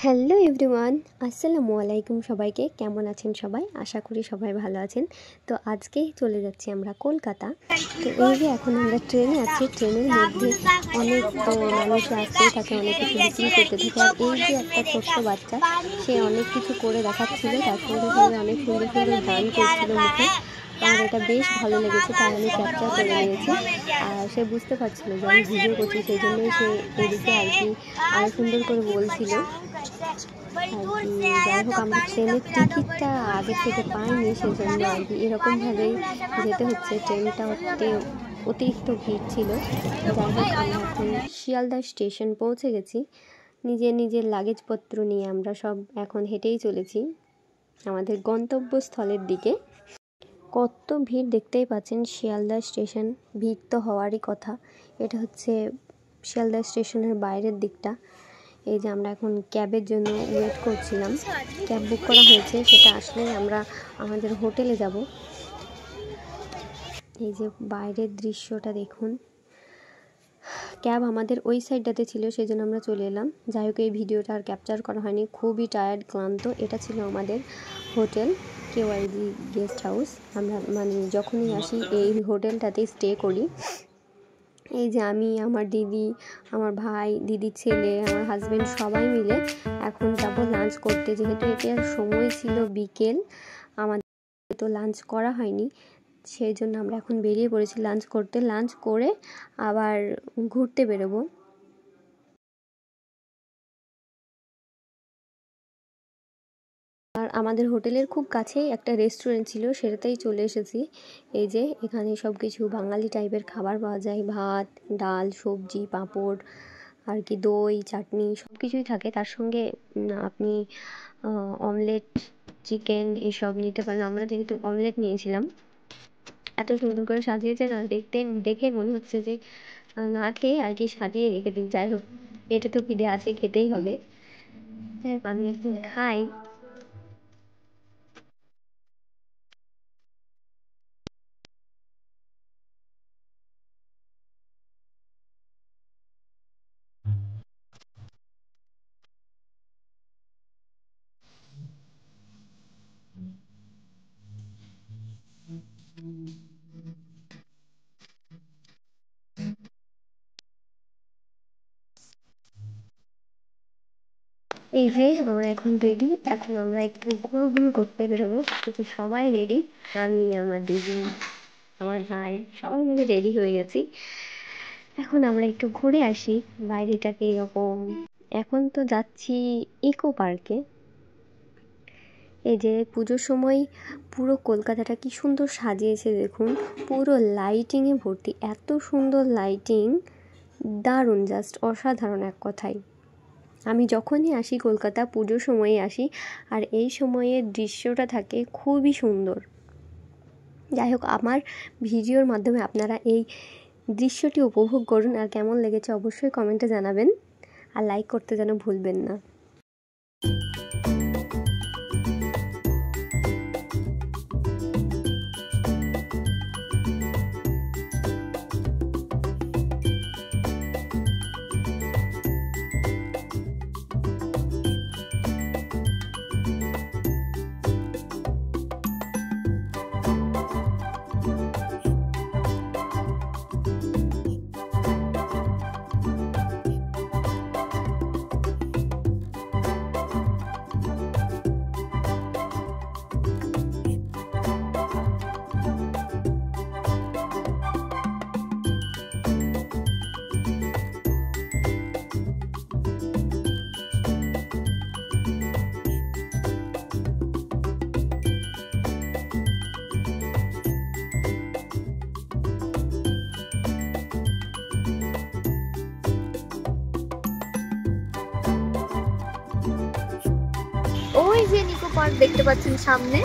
Hello everyone, আসসালামু আলাইকুম। সবাইকে কেমন আছেন সবাই? আশা করি সবাই ভালো আছেন। তো আজকেই চলে যাচ্ছি আমরা কলকাতা। তো এই যে এখন আমরা ট্রেনে আছি, ট্রেনের মধ্যে অনেক মানুষ আসছে, তাকে অনেক কিছু বিক্রি করতে থাকে। আর এই যে একটা ছোট্ট বাচ্চা, সে অনেক কিছু করে দেখাচ্ছিল, তার সঙ্গে সঙ্গে অনেক সুন্দর সুন্দর গান করছিল মুখে। আমার এটা বেশ ভালো লেগেছে, তাই আমি ক্যাপচার করে নিয়েছি। আর সে বুঝতে পারছিল যে আমি ভিডিও করছি, সেই জন্যই সে এদিকে আর কি আরও সুন্দর করে বলছিল। আর কি যাই হোক, আমরা ট্রেনের টিকিটটা আগের থেকে পাইনি, সেই জন্য আর কি এরকমভাবেই যেতে হচ্ছে। ট্রেনটা অতিরিক্ত ভিড় ছিল। যাই হোক, আমরা এখন শিয়ালদা স্টেশন পৌঁছে গেছি। নিজের লাগেজপত্র নিয়ে আমরা সব এখন হেঁটেই চলেছি আমাদের গন্তব্যস্থলের দিকে। কত ভিড় দেখতেই পাচ্ছেন। শিয়ালদা স্টেশন, ভিড় তো হওয়ারই কথা। এটা হচ্ছে শিয়ালদা স্টেশনের বাইরের দিকটা। এই যে আমরা এখন ক্যাবের জন্য ওয়েট করছিলাম। ক্যাব বুক করা হয়েছে, সেটা আসলে আমরা আমাদের হোটেলে যাব। এই যে বাইরের দৃশ্যটা দেখুন। ক্যাব আমাদের ওই সাইডটাতে ছিল, সেই জন্য আমরা চলে এলাম। যাই হোক, এই ভিডিওটা আর ক্যাপচার করা হয়নি, খুবই টায়ার্ড, ক্লান্ত। এটা ছিল আমাদের হোটেল, কেওয়াইজি গেস্ট হাউস। আমরা যখনই আসি এই হোটেলটাতেই স্টে করি। এই যে আমি, আমার দিদি, আমার ভাই, দিদির ছেলে, আমার হাজব্যান্ড সবাই মিলে এখন যাব লাঞ্চ করতে। যেহেতু এটার সময় ছিল বিকেল, আমাদের তো লাঞ্চ করা হয়নি, সেই জন্য আমরা এখন বেরিয়ে পড়েছি লাঞ্চ করতে। লাঞ্চ করে আবার ঘুরতে বেরোবো। আর আমাদের হোটেলের খুব কাছেই একটা রেস্টুরেন্ট ছিল, সেটাতেই চলে এসেছি। এই যে এখানে সব কিছু বাঙালি টাইপের খাবার পাওয়া যায়, ভাত, ডাল, সবজি, পাঁপড়, আর কি দই, চাটনি, সব কিছুই থাকে। তার সঙ্গে আপনি অমলেট, চিকেন এসব নিতে পারেন। আমরা যেহেতু অমলেট নিয়েছিলাম, এত সুন্দর করে সাজিয়েছে না, দেখে মনে হচ্ছে যে না খেয়ে আর কি সাজিয়ে রেখে দিই। যাই হোক, পেটে তো খিদে আছে, খেতেই হবে। আমি এখন খাই। এই যে আমরা এখন রেডি, এখন আমরা একটু ঘোরাঘুরি করতে বেরোবো। কিন্তু সবাই রেডি, আমি, আমার দিদি, আমার ভাই, সবাই মিলে রেডি হয়ে গেছি। এখন আমরা একটু ঘুরে আসি বাইরেটাকে এরকম। এখন তো যাচ্ছি ইকো পার্কে। এই যে পুজোর সময় পুরো কলকাতাটা কি সুন্দর সাজিয়েছে দেখুন, পুরো লাইটিংয়ে ভর্তি। এত সুন্দর লাইটিং, দারুণ, জাস্ট অসাধারণ এক কথায়। আমি যখনই আসি কলকাতা, পুজোর সময়ে আসি, আর এই সময়ের দৃশ্যটা থাকে খুবই সুন্দর। যাই হোক, আমার ভিডিওর মাধ্যমে আপনারা এই দৃশ্যটি উপভোগ করুন। আর কেমন লেগেছে অবশ্যই কমেন্টে জানাবেন, আর লাইক করতে যেন ভুলবেন না। ওই যে নিকো পার্ক দেখতে পাচ্ছেন সামনে।